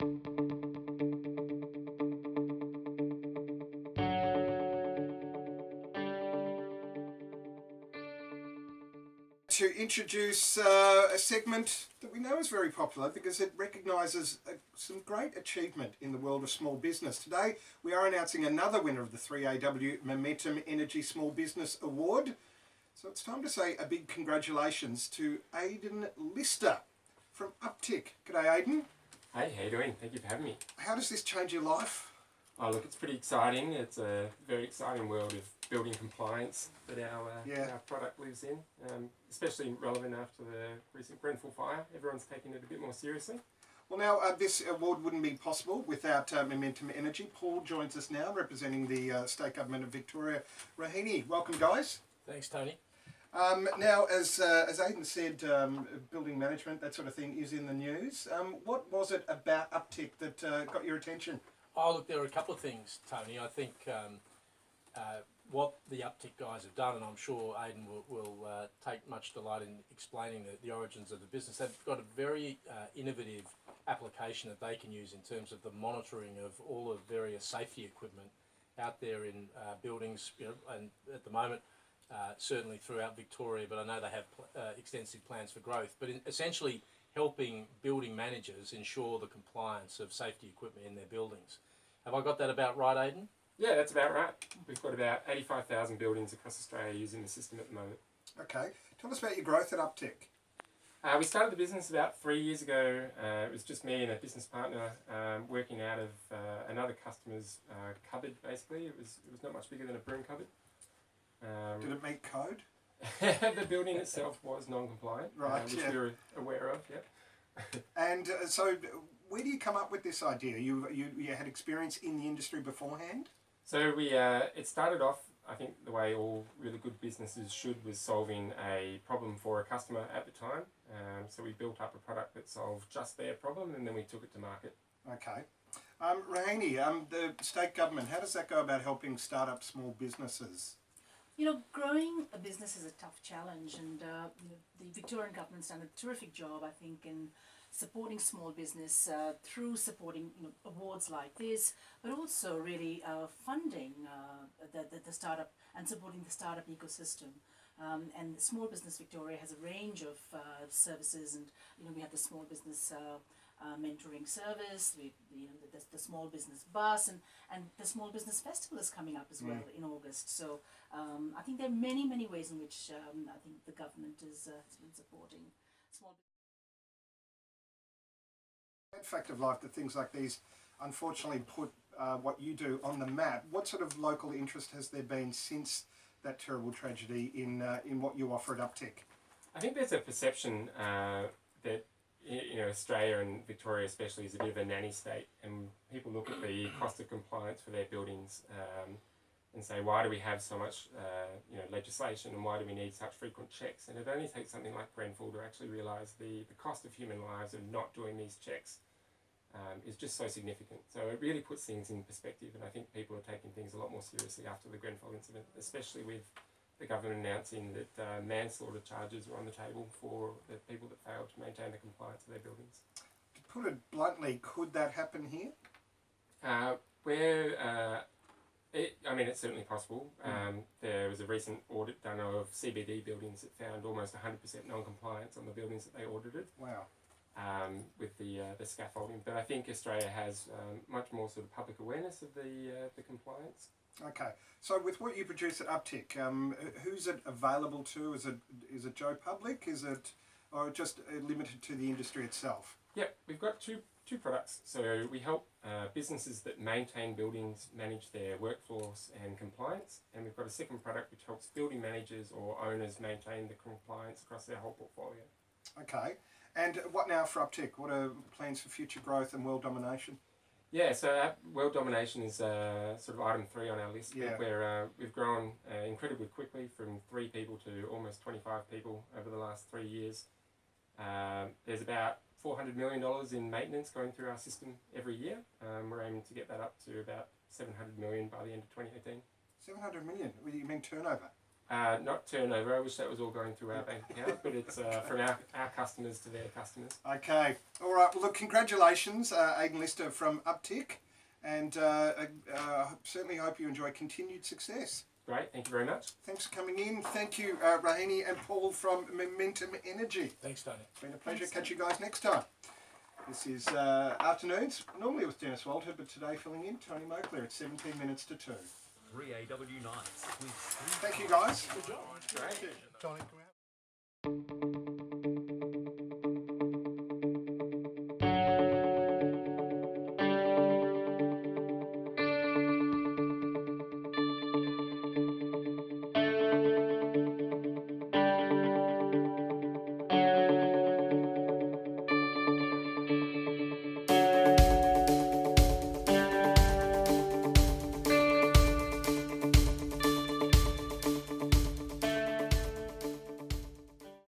To introduce a segment that we know is very popular because it recognises some great achievement in the world of small business. Today we are announcing another winner of the 3AW Momentum Energy Small Business Award. So it's time to say a big congratulations to Aidan Lister from Uptick. G'day Aidan. Hey, how you doing? Thank you for having me. How does this change your life? Oh, look, it's pretty exciting. It's a very exciting world of building compliance that our product lives in, especially relevant after the recent Grenfell fire. Everyone's taking it a bit more seriously. Well, now this award wouldn't be possible without Momentum Energy. Paul joins us now, representing the State Government of Victoria. Rahini, welcome, guys. Thanks, Tony. Now, as Aidan said, building management, that sort of thing, is in the news. What was it about Uptick that got your attention? Oh, look, there are a couple of things, Tony. I think what the Uptick guys have done, and I'm sure Aidan will take much delight in explaining the origins of the business. They've got a very innovative application that they can use in terms of the monitoring of all the various safety equipment out there in buildings, and at the moment, certainly throughout Victoria, but I know they have extensive plans for growth. But essentially helping building managers ensure the compliance of safety equipment in their buildings. Have I got that about right, Aidan? Yeah, that's about right. We've got about 85,000 buildings across Australia using the system at the moment. Okay. Tell us about your growth at Uptick. We started the business about 3 years ago. It was just me and a business partner working out of another customer's cupboard, basically. It was not much bigger than a broom cupboard. Did it meet code? The building itself was non-compliant, right, which we were aware of, yeah. And so where do you come up with this idea? You had experience in the industry beforehand? So it started off, I think the way all really good businesses should, was solving a problem for a customer at the time. So we built up a product that solved just their problem, and then we took it to market. Okay. Rahini, the state government, how does that go about helping start up small businesses? You know, growing a business is a tough challenge, and the Victorian government's done a terrific job, I think, in supporting small business through supporting awards like this, but also really funding the startup and supporting the startup ecosystem. And Small Business Victoria has a range of services, and we have the small business mentoring service, the small business bus, and the small business festival is coming up as well in August. So I think there are many ways in which I think the government has been supporting small business. The fact of life that things like these unfortunately put what you do on the map. What sort of local interest has there been since that terrible tragedy in what you offer at Uptick? I think there's a perception that Australia and Victoria especially is a bit of a nanny state, and people look at the cost of compliance for their buildings and say, why do we have so much legislation, and why do we need such frequent checks? And it only takes something like Grenfell to actually realise the cost of human lives of not doing these checks is just so significant. So it really puts things in perspective, and I think people are taking things a lot more seriously after the Grenfell incident, especially with the government announcing that manslaughter charges are on the table for the people that failed to maintain the compliance of their buildings. To put it bluntly, could that happen here? It's certainly possible. There was a recent audit done of CBD buildings that found almost 100% non-compliance on the buildings that they audited. Wow. With the scaffolding. But I think Australia has much more sort of public awareness of the compliance. Okay, so with what you produce at Uptick, who's it available to? Is it Joe Public? Is it, or just limited to the industry itself? Yeah, we've got two products. So we help businesses that maintain buildings manage their workforce and compliance, and we've got a second product which helps building managers or owners maintain the compliance across their whole portfolio. Okay, and what now for Uptick? What are plans for future growth and world domination? Yeah, so world domination is sort of item 3 on our list. Yeah. Where we've grown incredibly quickly from 3 people to almost 25 people over the last 3 years. There's about $400 million in maintenance going through our system every year. We're aiming to get that up to about $700 million by the end of 2018. 700 million? What do you mean turnover? Not turnover. I wish that was all going through our bank account, but it's from our customers to their customers. Okay. All right. Well, look, congratulations, Aidan Lister from Uptick, and certainly hope you enjoy continued success. Great. Thank you very much. Thanks for coming in. Thank you, Rahini and Paul from Momentum Energy. Thanks, Tony. It's been a pleasure. Catch you guys next time. This is Afternoons, normally with Dennis Walter, but today filling in Tony Moakler at 17 minutes to 2. 3AW Nights. Thank you, guys. Good job. Great. Thank you. Tony, come out.